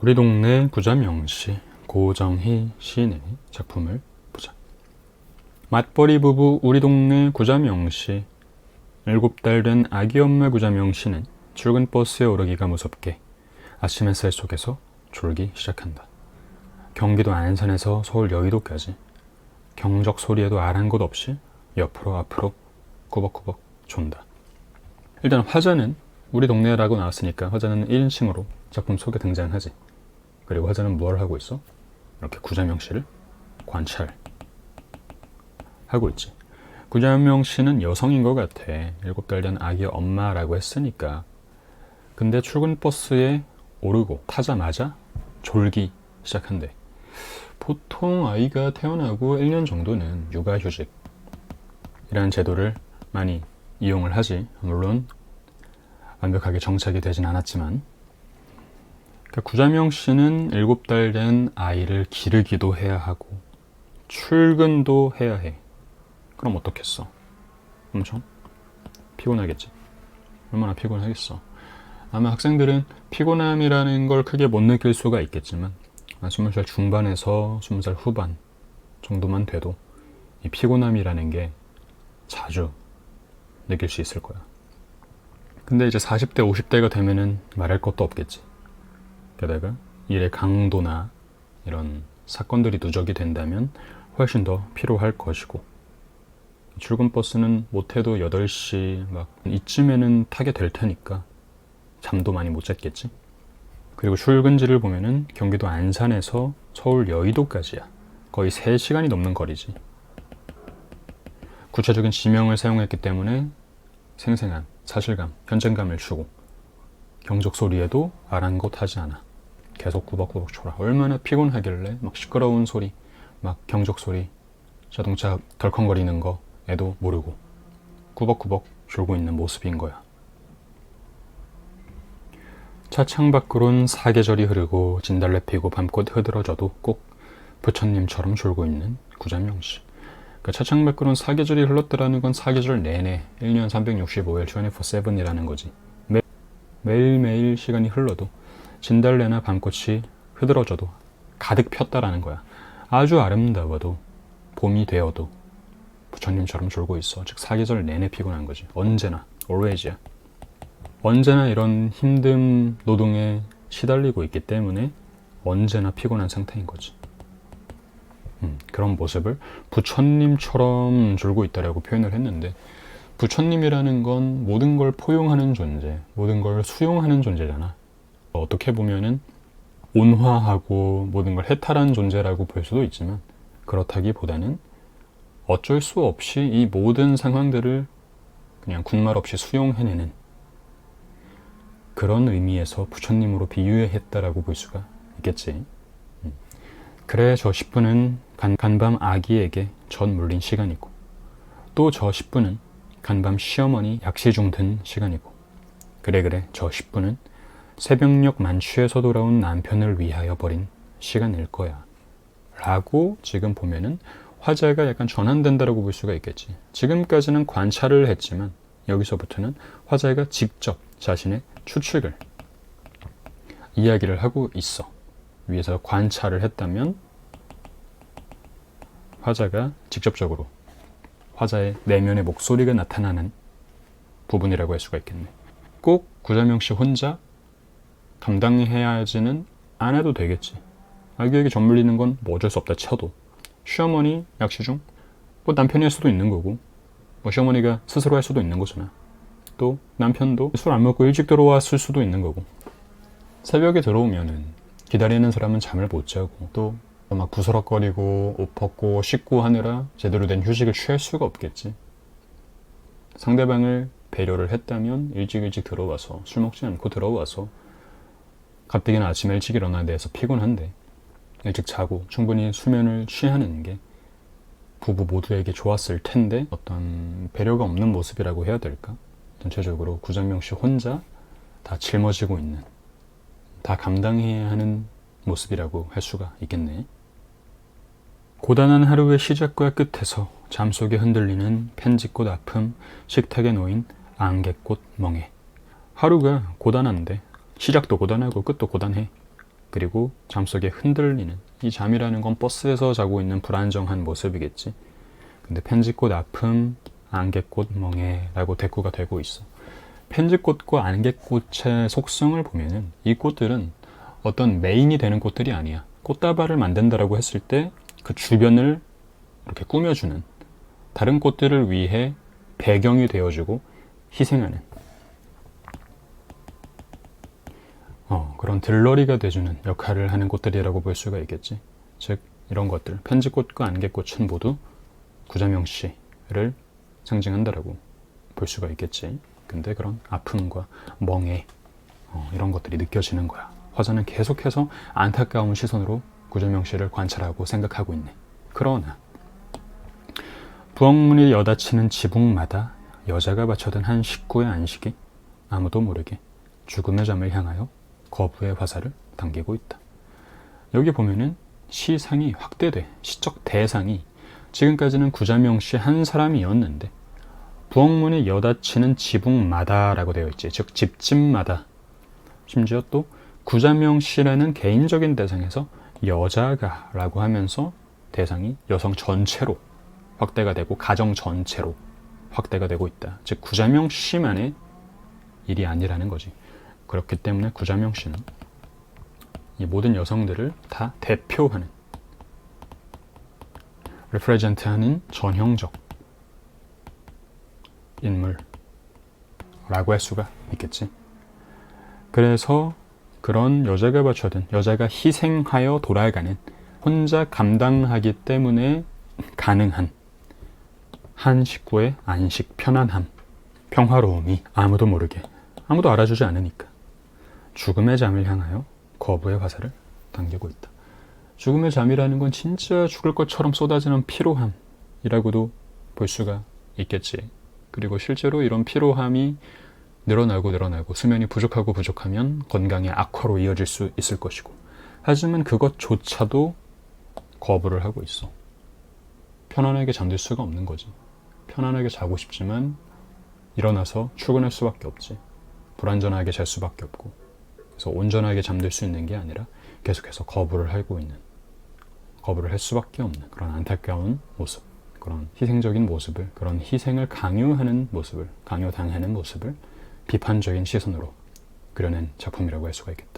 우리 동네 구자명시 고정희 시인의 작품을 보자. 맞벌이 부부 우리 동네 구자명시. 7달 된 아기 엄마 구자명시는 출근 버스에 오르기가 무섭게 아침 햇살 속에서 졸기 시작한다. 경기도 안산에서 서울 여의도까지 경적 소리에도 아랑곳 없이 옆으로 앞으로 꾸벅꾸벅 존다. 일단 화자는 우리 동네라고 나왔으니까 화자는 1인칭으로 작품 속에 등장하지. 그리고 화자는 뭘 하고 있어? 이렇게 구자명시를 관찰하고 있지. 구자명시는 여성인 것 같아. 7달 된 아기 엄마라고 했으니까. 근데 출근 버스에 오르고 타자마자 졸기 시작한대. 보통 아이가 태어나고 1년 정도는 육아휴직이라는 제도를 많이 이용을 하지. 물론 완벽하게 정착이 되진 않았지만, 그러니까 구자명시는 7달 된 아이를 기르기도 해야 하고 출근도 해야 해. 그럼 어떻겠어? 엄청 피곤하겠지. 얼마나 피곤하겠어. 아마 학생들은 피곤함이라는 걸 크게 못 느낄 수가 있겠지만 20살 중반에서 20살 후반 정도만 돼도 이 피곤함이라는 게 자주 느낄 수 있을 거야. 근데 이제 40대, 50대가 되면은 말할 것도 없겠지. 게다가 일의 강도나 이런 사건들이 누적이 된다면 훨씬 더 피로할 것이고, 출근 버스는 못해도 8시 막 이쯤에는 타게 될 테니까 잠도 많이 못 잤겠지. 그리고 출근지를 보면은 경기도 안산에서 서울 여의도까지야. 거의 3시간이 넘는 거리지. 구체적인 지명을 사용했기 때문에 생생한 사실감, 현장감을 주고 경적 소리에도 아랑곳하지 않아. 계속 꾸벅꾸벅 졸아. 얼마나 피곤하길래 막 시끄러운 소리, 막 경적 소리, 자동차 덜컹거리는 거에도 모르고 꾸벅꾸벅 졸고 있는 모습인 거야. 차창 밖으론 사계절이 흐르고 진달래 피고 밤꽃 흐드러져도 꼭 부처님처럼 졸고 있는 구자명시. 그러니까 차창 밖으론 사계절이 흘렀더라는 건 사계절 내내 1년 365일 24/7이라는 거지. 매일매일 시간이 흘러도 진달래나 밤꽃이 흐드러져도 가득 폈다라는 거야. 아주 아름다워도 봄이 되어도 부처님처럼 졸고 있어. 즉 사계절 내내 피곤한 거지. 언제나, always야. 언제나 이런 힘든 노동에 시달리고 있기 때문에 언제나 피곤한 상태인 거지. 그런 모습을 부처님처럼 졸고 있다라고 표현을 했는데, 부처님이라는 건 모든 걸 포용하는 존재, 모든 걸 수용하는 존재잖아. 어떻게 보면은 온화하고 모든 걸 해탈한 존재라고 볼 수도 있지만, 그렇다기보다는 어쩔 수 없이 이 모든 상황들을 그냥 군말 없이 수용해내는 그런 의미에서 부처님으로 비유했다라고 볼 수가 있겠지. 그래 저 10분은 간밤 아기에게 젖 물린 시간이고, 또 저 10분은 간밤 시어머니 약시중 든 시간이고, 그래 저 10분은 새벽녘 만취해서 돌아온 남편을 위하여 버린 시간일 거야 라고 지금 보면은 화자가 약간 전환된다라고 볼 수가 있겠지. 지금까지는 관찰을 했지만 여기서부터는 화자가 직접 자신의 추측을 이야기를 하고 있어. 위에서 관찰을 했다면 화자가 직접적으로 화자의 내면의 목소리가 나타나는 부분이라고 할 수가 있겠네. 꼭 구자명시 혼자 감당해야지는 않아도 되겠지. 아기에게 젖 물리는 건 뭐 어쩔 수 없다 쳐도 시어머니 약시중 뭐 남편이 할 수도 있는 거고, 뭐 시어머니가 스스로 할 수도 있는 거잖아. 또 남편도 술 안 먹고 일찍 들어왔을 수도 있는 거고, 새벽에 들어오면은 기다리는 사람은 잠을 못 자고 또 막 부스럭거리고 옷 벗고 씻고 하느라 제대로 된 휴식을 취할 수가 없겠지. 상대방을 배려를 했다면 일찍 들어와서 술 먹지 않고 들어와서 가뜩이나 아침에 일찍 일어나야 돼서 피곤한데 일찍 자고 충분히 수면을 취하는 게 부부 모두에게 좋았을 텐데, 어떤 배려가 없는 모습이라고 해야 될까? 전체적으로 구자명시 혼자 다 짊어지고 있는, 다 감당해야 하는 모습이라고 할 수가 있겠네. 고단한 하루의 시작과 끝에서 잠속에 흔들리는 펜지꽃 아픔, 식탁에 놓인 안개꽃 멍해. 하루가 고단한데 시작도 고단하고 끝도 고단해. 그리고 잠속에 흔들리는, 이 잠이라는 건 버스에서 자고 있는 불안정한 모습이겠지. 근데 펜지꽃 아픔, 안개꽃 멍해 라고 대꾸가 되고 있어. 펜지꽃과 안개꽃의 속성을 보면은 이 꽃들은 어떤 메인이 되는 꽃들이 아니야. 꽃다발을 만든다라고 했을 때 그 주변을 이렇게 꾸며주는, 다른 꽃들을 위해 배경이 되어주고 희생하는 그런 들러리가 돼주는 역할을 하는 꽃들이라고 볼 수가 있겠지. 즉 이런 것들, 펜지꽃과 안개꽃은 모두 구자명시를 상징한다라고 볼 수가 있겠지. 근데 그런 아픔과 멍해 이런 것들이 느껴지는 거야. 화자는 계속해서 안타까운 시선으로 구자명시를 관찰하고 생각하고 있네. 그러나 부엌문이 여닫히는 지붕마다 여자가 바쳐든 한 식구의 안식이 아무도 모르게 죽음의 잠을 향하여 거부의 화살을 당기고 있다. 여기 보면은 시상이 확대돼. 시적 대상이 지금까지는 구자명시 한 사람이었는데 부엌문이 여닫히는 지붕마다라고 되어 있지. 즉 집집마다, 심지어 또 구자명시라는 개인적인 대상에서 여자가 라고 하면서 대상이 여성 전체로 확대가 되고 가정 전체로 확대가 되고 있다. 즉 구자명시만의 일이 아니라는 거지. 그렇기 때문에 구자명시는 이 모든 여성들을 다 대표하는, represent하는 전형적 인물라고 할 수가 있겠지. 그래서 그런 여자가 바쳐든, 여자가 희생하여 돌아가는, 혼자 감당하기 때문에 가능한 한 식구의 안식, 편안함, 평화로움이 아무도 모르게, 아무도 알아주지 않으니까 죽음의 잠을 향하여 거부의 화살을 당기고 있다. 죽음의 잠이라는 건 진짜 죽을 것처럼 쏟아지는 피로함이라고도 볼 수가 있겠지. 그리고 실제로 이런 피로함이 늘어나고 수면이 부족하면 건강의 악화로 이어질 수 있을 것이고, 하지만 그것조차도 거부를 하고 있어. 편안하게 잠들 수가 없는 거지. 편안하게 자고 싶지만 일어나서 출근할 수밖에 없지. 불안전하게 잘 수밖에 없고, 그래서 온전하게 잠들 수 있는 게 아니라 계속해서 거부를 하고 있는, 거부를 할 수밖에 없는 그런 안타까운 모습, 그런 희생적인 모습을, 그런 희생을 강요하는 모습을, 강요당하는 모습을 비판적인 시선으로 그려낸 작품이라고 할 수가 있겠다.